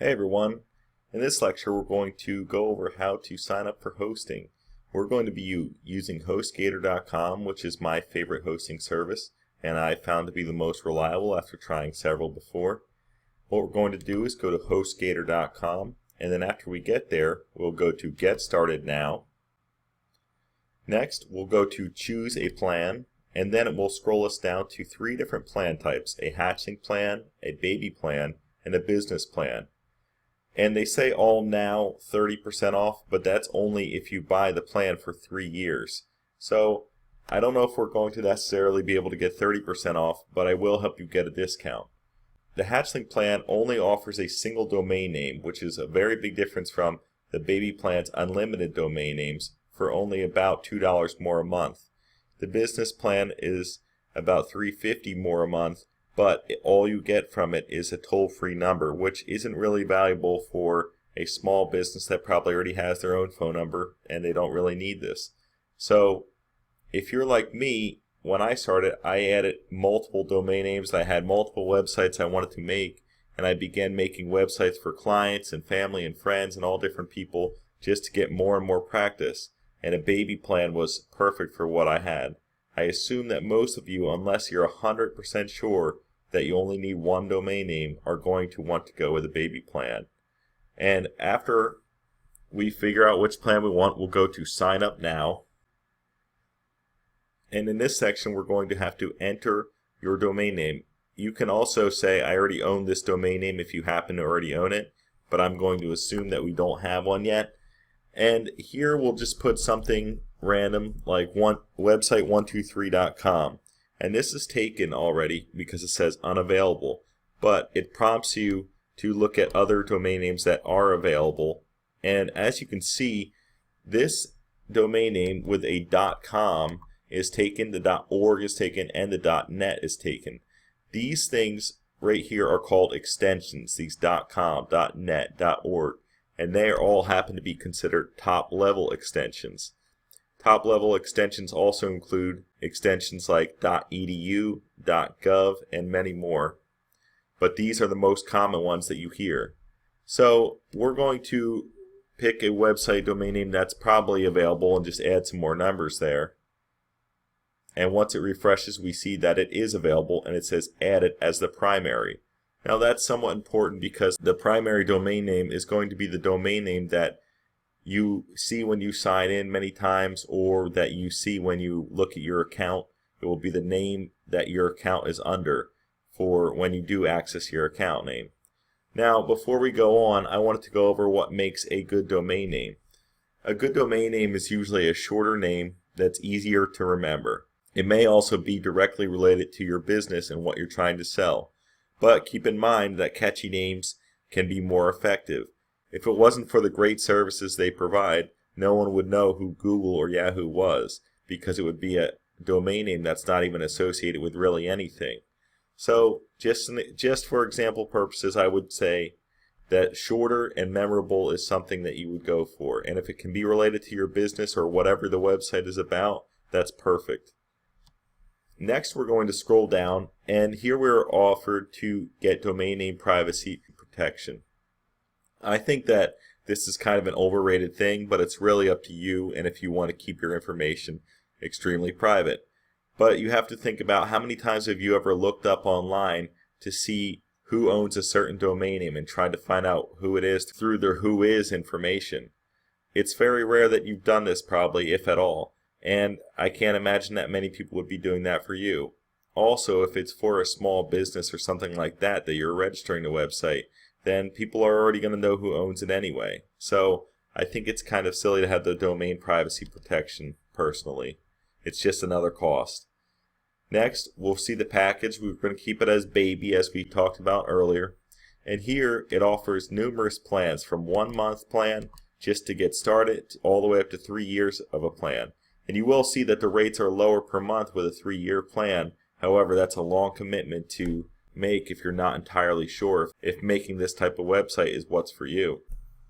Hey everyone, in this lecture we're going to go over how to sign up for hosting. We're going to be using HostGator.com, which is my favorite hosting service and I found to be the most reliable after trying several before. What we're going to do is go to HostGator.com, and then after we get there we'll go to Get Started Now. Next we'll go to Choose a Plan, and then it will scroll us down to 3 different plan types: a hatchling plan, a baby plan, and a business plan. And they say all now 30% off, but that's only if you buy the plan for 3 years. So I don't know if we're going to necessarily be able to get 30% off, but I will help you get a discount. The hatchling plan only offers a single domain name, which is a very big difference from the baby plan's unlimited domain names for only about $2 more a month. The business plan is about $3.50 more a month, but all you get from it is a toll-free number, which isn't really valuable for a small business that probably already has their own phone number and they don't really need this. So if you're like me, when I started, I added multiple domain names. I had multiple websites I wanted to make, and I began making websites for clients and family and friends and all different people just to get more and more practice. And a baby plan was perfect for what I had. I assume that most of you, unless you're 100% sure that you only need one domain name, are going to want to go with a baby plan. And after we figure out which plan we want, we'll go to Sign Up Now. And in this section, we're going to have to enter your domain name. You can also say, I already own this domain name if you happen to already own it, but I'm going to assume that we don't have one yet. And here we'll just put something random like website123.com, and this is taken already because it says unavailable, but it prompts you to look at other domain names that are available. And as you can see, this domain name with a .com is taken, the .org is taken, and the .net is taken. These things right here are called extensions, these .com, .net, .org, and they all happen to be considered top-level extensions. Top-level extensions also include extensions like .edu, .gov, and many more. But these are the most common ones that you hear. So we're going to pick a website domain name that's probably available and just add some more numbers there. And once it refreshes, we see that it is available and it says add it as the primary. Now that's somewhat important because the primary domain name is going to be the domain name that you see when you sign in many times, or that you see when you look at your account. It will be the name that your account is under for when you do access your account name. Now before we go on, I wanted to go over what makes a good domain name. A good domain name is usually a shorter name that's easier to remember. It may also be directly related to your business and what you're trying to sell. But keep in mind that catchy names can be more effective. If it wasn't for the great services they provide, no one would know who Google or Yahoo was, because it would be a domain name that's not even associated with really anything. So just for example purposes, I would say that shorter and memorable is something that you would go for. And if it can be related to your business or whatever the website is about, that's perfect. Next, we're going to scroll down, and here we're offered to get domain name privacy protection. I think that this is kind of an overrated thing, but it's really up to you and if you want to keep your information extremely private. But you have to think about how many times have you ever looked up online to see who owns a certain domain name and tried to find out who it is through their who is information. It's very rare that you've done this, probably, if at all. And I can't imagine that many people would be doing that for you. Also, if it's for a small business or something like that you're registering the website, then people are already going to know who owns it anyway. So I think it's kind of silly to have the domain privacy protection personally. It's just another cost. Next, we'll see the package. We're going to keep it as baby, as we talked about earlier. And here it offers numerous plans, from 1 month plan just to get started all the way up to 3 years of a plan. And you will see that the rates are lower per month with a 3-year plan. However, that's a long commitment to make if you're not entirely sure if making this type of website is what's for you.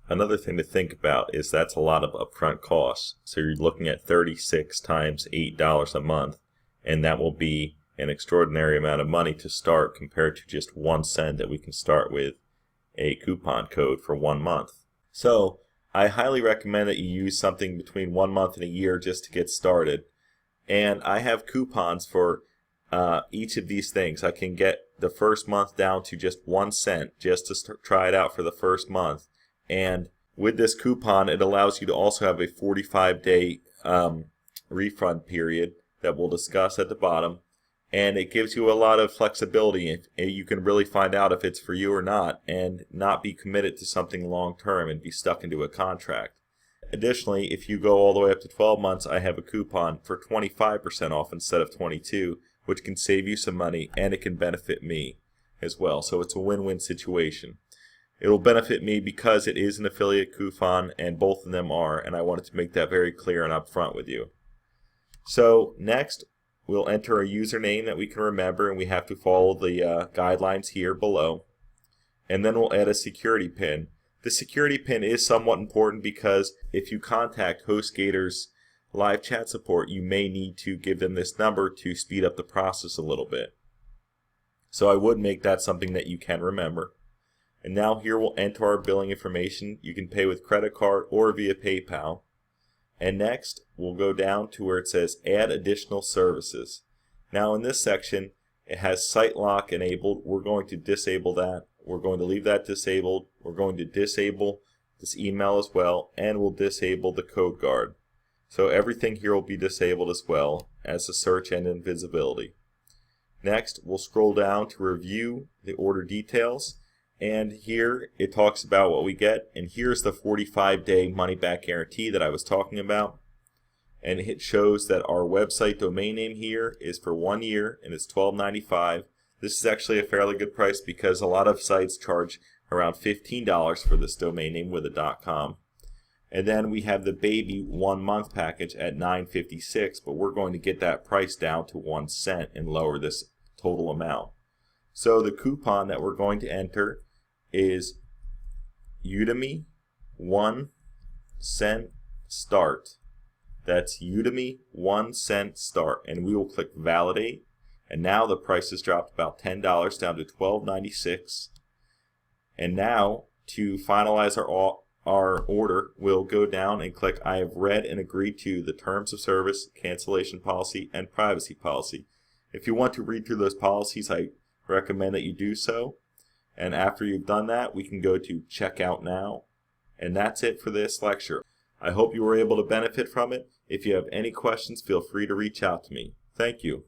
Another thing to think about is that's a lot of upfront costs. So you're looking at 36 times $8 a month, and that will be an extraordinary amount of money to start compared to just 1 cent that we can start with a coupon code for 1 month. So I highly recommend that you use something between 1 month and a year just to get started. And I have coupons for each of these things. I can get the first month down to just 1 cent just to try it out for the first month. And with this coupon, it allows you to also have a 45-day refund period that we'll discuss at the bottom. And it gives you a lot of flexibility. You can really find out if it's for you or not and not be committed to something long term and be stuck into a contract. Additionally, if you go all the way up to 12 months, I have a coupon for 25% off instead of 22%, which can save you some money and it can benefit me as well. So it's a win-win situation. It will benefit me because it is an affiliate coupon, and both of them are, and I wanted to make that very clear and upfront with you. So next, we'll enter a username that we can remember, and we have to follow the guidelines here below. And then we'll add a security pin. The security pin is somewhat important because if you contact HostGator's live chat support, you may need to give them this number to speed up the process a little bit. So I would make that something that you can remember. And now here we'll enter our billing information. You can pay with credit card or via PayPal. And next, we'll go down to where it says Add Additional Services. Now in this section, it has Site Lock enabled. We're going to disable that. We're going to leave that disabled. We're going to disable this email as well, and we'll disable the code guard. So everything here will be disabled as well as the search engine visibility. Next, we'll scroll down to review the order details. And here it talks about what we get, and here's the 45-day money-back guarantee that I was talking about. And it shows that our website domain name here is for 1 year, and it's $12.95. This is actually a fairly good price because a lot of sites charge around $15 for this domain name with a .com. And then we have the baby 1 month package at $9.56, but we're going to get that price down to 1 cent and lower this total amount. So the coupon that we're going to enter is Udemy 1 cent start. That's Udemy 1 cent start, and we will click validate. And now the price has dropped about $10 down to $12.96. And now to finalize our order, we'll go down and click I have read and agreed to the terms of service, cancellation policy, and privacy policy. If you want to read through those policies, I recommend that you do so. And after you've done that, we can go to checkout now. And that's it for this lecture. I hope you were able to benefit from it. If you have any questions, feel free to reach out to me. Thank you.